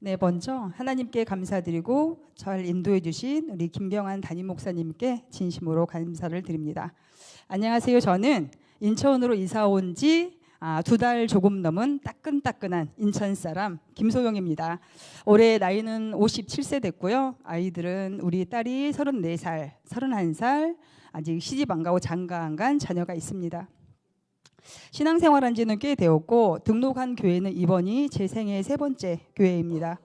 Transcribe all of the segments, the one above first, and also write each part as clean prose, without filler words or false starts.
네, 먼저 하나님께 감사드리고 잘 인도해 주신 우리 김경환 담임 목사님께 진심으로 감사를 드립니다. 안녕하세요. 저는 인천으로 이사 온 지 2달 조금 넘은 따끈따끈한 인천 사람 김소영입니다. 올해 나이는 57세 됐고요. 아이들은 우리 딸이 34살, 31살, 아직 시집 안 가고 장가 안 간 자녀가 있습니다. 신앙생활한 지는 꽤 되었고 등록한 교회는 이번이 제 생애 3번째 교회입니다.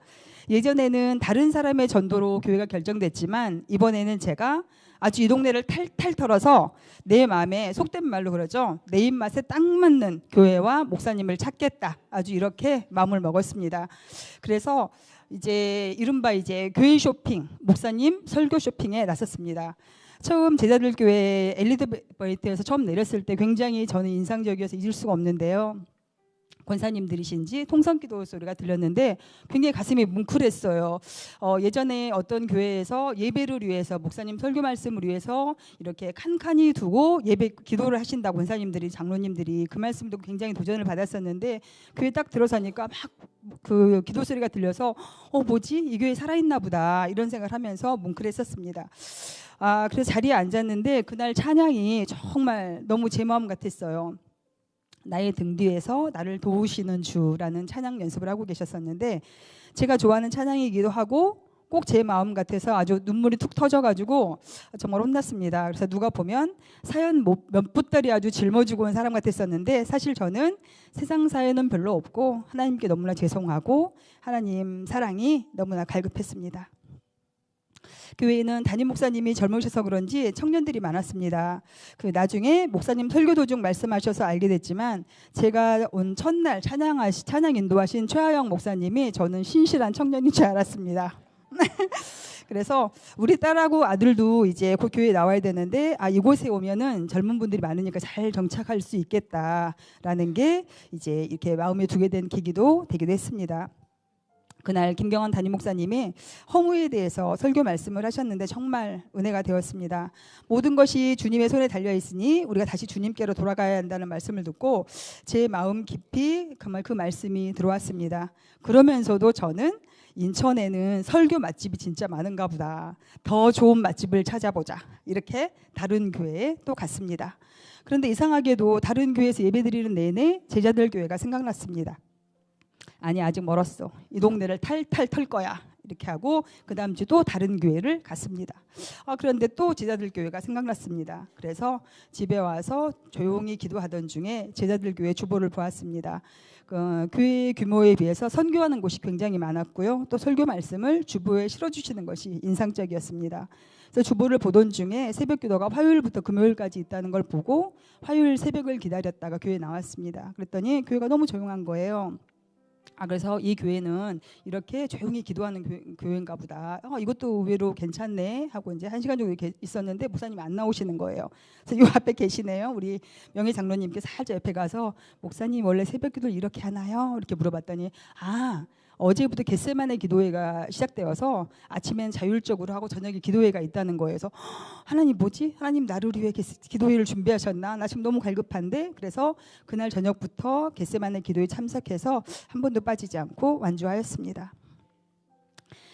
예전에는 다른 사람의 전도로 교회가 결정됐지만 이번에는 제가 아주 이 동네를 탈탈 털어서 내 마음에 속된 말로 그러죠. 내 입맛에 딱 맞는 교회와 목사님을 찾겠다. 아주 이렇게 마음을 먹었습니다. 그래서 이른바 교회 쇼핑, 목사님 설교 쇼핑에 나섰습니다. 처음 제자들 교회 엘리베이터에서 처음 내렸을 때 굉장히 저는 인상적이어서 잊을 수가 없는데요. 권사님들이신지 통성기도 소리가 들렸는데 굉장히 가슴이 뭉클했어요. 예전에 어떤 교회에서 예배를 위해서 목사님 설교 말씀을 위해서 이렇게 칸칸이 두고 예배 기도를 하신다고 권사님들이 장로님들이 그 말씀도 굉장히 도전을 받았었는데 교회 딱 들어서니까 막 그 기도 소리가 들려서 뭐지? 이 교회 살아있나 보다 이런 생각을 하면서 뭉클했었습니다. 그래서 자리에 앉았는데 그날 찬양이 정말 너무 제 마음 같았어요. 나의 등 뒤에서 나를 도우시는 주라는 찬양 연습을 하고 계셨었는데 제가 좋아하는 찬양이기도 하고 꼭 제 마음 같아서 아주 눈물이 툭 터져가지고 정말 혼났습니다. 그래서 누가 보면 사연 몇 붓다리 아주 짊어지고 온 사람 같았었는데 사실 저는 세상 사연은 별로 없고 하나님께 너무나 죄송하고 하나님 사랑이 너무나 갈급했습니다. 교회에는 담임 목사님이 젊으셔서 그런지 청년들이 많았습니다. 나중에 목사님 설교 도중 말씀하셔서 알게 됐지만 제가 온 첫날 찬양 인도하신 최하영 목사님이 저는 신실한 청년인 줄 알았습니다. 그래서 우리 딸하고 아들도 이제 그 교회에 나와야 되는데 이곳에 오면은 젊은 분들이 많으니까 잘 정착할 수 있겠다라는 게 이렇게 마음에 두게 된 계기도 되기도 했습니다. 그날 김경환 담임 목사님이 허무에 대해서 설교 말씀을 하셨는데 정말 은혜가 되었습니다. 모든 것이 주님의 손에 달려 있으니 우리가 다시 주님께로 돌아가야 한다는 말씀을 듣고 제 마음 깊이 정말 그 말씀이 들어왔습니다. 그러면서도 저는 인천에는 설교 맛집이 진짜 많은가 보다. 더 좋은 맛집을 찾아보자. 이렇게 다른 교회에 또 갔습니다. 그런데 이상하게도 다른 교회에서 예배드리는 내내 제자들 교회가 생각났습니다. 아니 아직 멀었어. 이 동네를 탈탈 털 거야. 이렇게 하고 그 다음 주 또 다른 교회를 갔습니다. 그런데 또 제자들 교회가 생각났습니다. 그래서 집에 와서 조용히 기도하던 중에 제자들 교회 주보를 보았습니다. 교회 규모에 비해서 선교하는 곳이 굉장히 많았고요. 또 설교 말씀을 주보에 실어주시는 것이 인상적이었습니다. 그래서 주보를 보던 중에 새벽 기도가 화요일부터 금요일까지 있다는 걸 보고 화요일 새벽을 기다렸다가 교회에 나왔습니다. 그랬더니 교회가 너무 조용한 거예요. 그래서 이 교회는 이렇게 조용히 기도하는 교회인가 보다. 이것도 의외로 괜찮네 하고 이제 1시간 정도 있었는데 목사님이 안 나오시는 거예요. 그래서 이 앞에 계시네요. 우리 명예 장로님께 살짝 옆에 가서 목사님 원래 새벽 기도를 이렇게 하나요? 이렇게 물어봤더니 어제부터 겟세마네 기도회가 시작되어서 아침엔 자율적으로 하고 저녁에 기도회가 있다는 거예요. 그래서 하나님 뭐지? 하나님 나를 위해 기도회를 준비하셨나? 나 지금 너무 갈급한데? 그래서 그날 저녁부터 겟세마네 기도회에 참석해서 한 번도 빠지지 않고 완주하였습니다.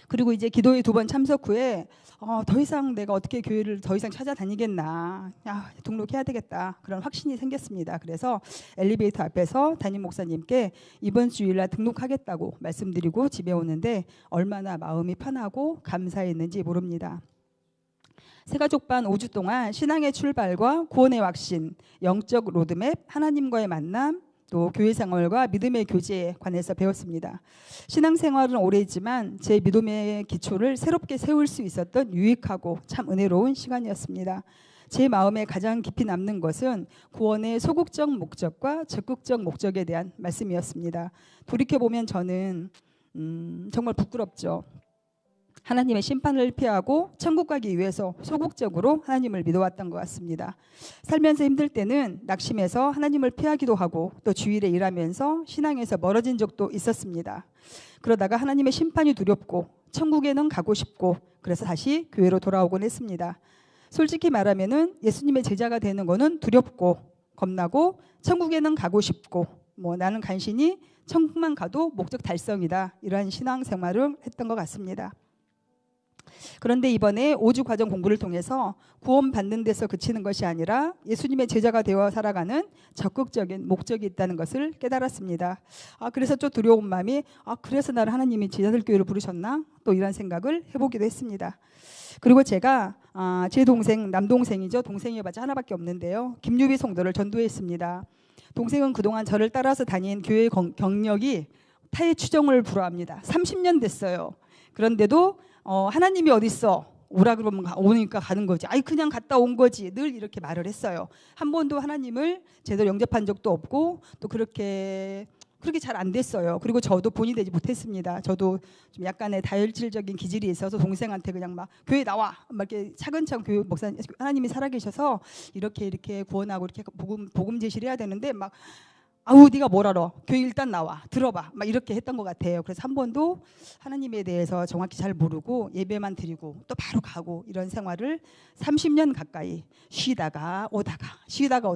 그리고 이제 기도회 2번 참석 후에 더 이상 내가 어떻게 교회를 더 이상 찾아다니겠나, 등록해야 되겠다 그런 확신이 생겼습니다. 그래서 엘리베이터 앞에서 담임 목사님께 이번 주일날 등록하겠다고 말씀드리고 집에 오는데 얼마나 마음이 편하고 감사했는지 모릅니다. 새가족반 5주 동안 신앙의 출발과 구원의 확신, 영적 로드맵, 하나님과의 만남, 또 교회 생활과 믿음의 교제에 관해서 배웠습니다. 신앙생활은 오래지만 제 믿음의 기초를 새롭게 세울 수 있었던 유익하고 참 은혜로운 시간이었습니다. 제 마음에 가장 깊이 남는 것은 구원의 소극적 목적과 적극적 목적에 대한 말씀이었습니다. 돌이켜보면 저는 정말 부끄럽죠. 하나님의 심판을 피하고 천국 가기 위해서 소극적으로 하나님을 믿어왔던 것 같습니다. 살면서 힘들 때는 낙심해서 하나님을 피하기도 하고 또 주일에 일하면서 신앙에서 멀어진 적도 있었습니다. 그러다가 하나님의 심판이 두렵고 천국에는 가고 싶고 그래서 다시 교회로 돌아오곤 했습니다. 솔직히 말하면은 예수님의 제자가 되는 거는 두렵고 겁나고 천국에는 가고 싶고 뭐 나는 간신히 천국만 가도 목적 달성이다. 이러한 신앙생활을 했던 것 같습니다. 그런데 이번에 5주 과정 공부를 통해서 구원받는 데서 그치는 것이 아니라 예수님의 제자가 되어 살아가는 적극적인 목적이 있다는 것을 깨달았습니다. 그래서 좀 두려운 마음이 그래서 나를 하나님이 제자들 교회로 부르셨나? 또 이런 생각을 해보기도 했습니다. 그리고 제가 제 동생, 남동생이죠. 동생이어봤자 하나밖에 없는데요. 김유비 성도를 전도했습니다. 동생은 그동안 저를 따라서 다닌 교회 경력이 타의 추정을 불허합니다. 30년 됐어요. 그런데도 하나님이 어디 있어? 오라 그러면 오니까 가는 거지. 그냥 갔다 온 거지. 늘 이렇게 말을 했어요. 한 번도 하나님을 제대로 영접한 적도 없고 또 그렇게 잘 안 됐어요. 그리고 저도 본이 되지 못했습니다. 저도 좀 약간의 다혈질적인 기질이 있어서 동생한테 그냥 막 교회 나와 막 이렇게 차근차근 교회 목사님 하나님이 살아계셔서 이렇게 구원하고 이렇게 복음 제시를 해야 되는데 막 네가 뭘 알아? 교회 일단 나와 들어봐 막 이렇게 했던 것 같아요. 그래서 한 번도 하나님에 대해서 정확히 잘 모르고 예배만 드리고 또 바로 가고 이런 생활을 30년 가까이 쉬다가 오다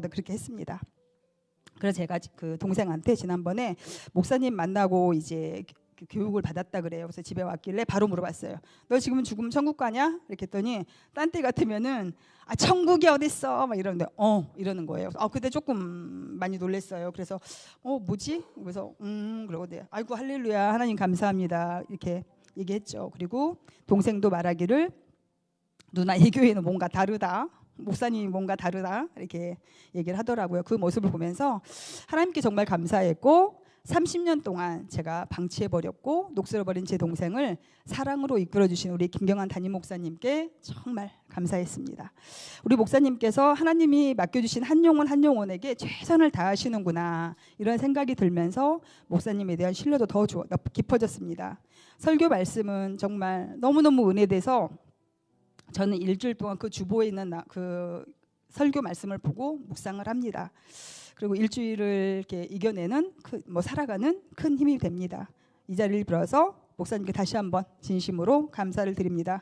그렇게 했습니다. 그래서 제가 그 동생한테 지난번에 목사님 만나고 이제 교육을 받았다 그래요. 그래서 집에 왔길래 바로 물어봤어요. 너 지금 죽으면 천국 가냐? 이렇게 했더니 딴 때 같으면은 천국이 어딨어? 막 이러는데 이러는 거예요. 그때 조금 많이 놀랐어요. 그래서 뭐지? 그래서 그러고 아이고 할렐루야 하나님 감사합니다 이렇게 얘기했죠. 그리고 동생도 말하기를 누나 이 교회는 뭔가 다르다. 목사님이 뭔가 다르다 이렇게 얘기를 하더라고요. 그 모습을 보면서 하나님께 정말 감사했고 30년 동안 제가 방치해버렸고 녹슬어버린 제 동생을 사랑으로 이끌어주신 우리 김경환 담임 목사님께 정말 감사했습니다. 우리 목사님께서 하나님이 맡겨주신 한 영혼 한 영혼에게 최선을 다하시는구나 이런 생각이 들면서 목사님에 대한 신뢰도 더 깊어졌습니다. 설교 말씀은 정말 너무너무 은혜돼서 저는 일주일 동안 그 주보에 있는 그 설교 말씀을 보고 묵상을 합니다. 그리고 일주일을 이렇게 이겨내는 살아가는 큰 힘이 됩니다. 이 자리를 빌어서 목사님께 다시 한번 진심으로 감사를 드립니다.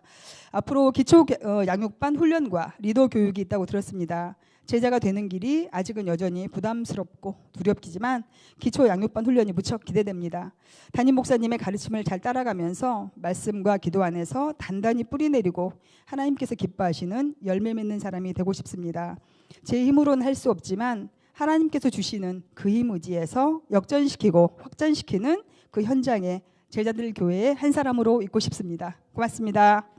앞으로 기초 양육반 훈련과 리더 교육이 있다고 들었습니다. 제자가 되는 길이 아직은 여전히 부담스럽고 두렵기지만 기초 양육반 훈련이 무척 기대됩니다. 담임 목사님의 가르침을 잘 따라가면서 말씀과 기도 안에서 단단히 뿌리내리고 하나님께서 기뻐하시는 열매 맺는 사람이 되고 싶습니다. 제 힘으로는 할 수 없지만 하나님께서 주시는 그 힘 의지에서 역전시키고 확전시키는 그 현장에 제자들 교회의 한 사람으로 있고 싶습니다. 고맙습니다.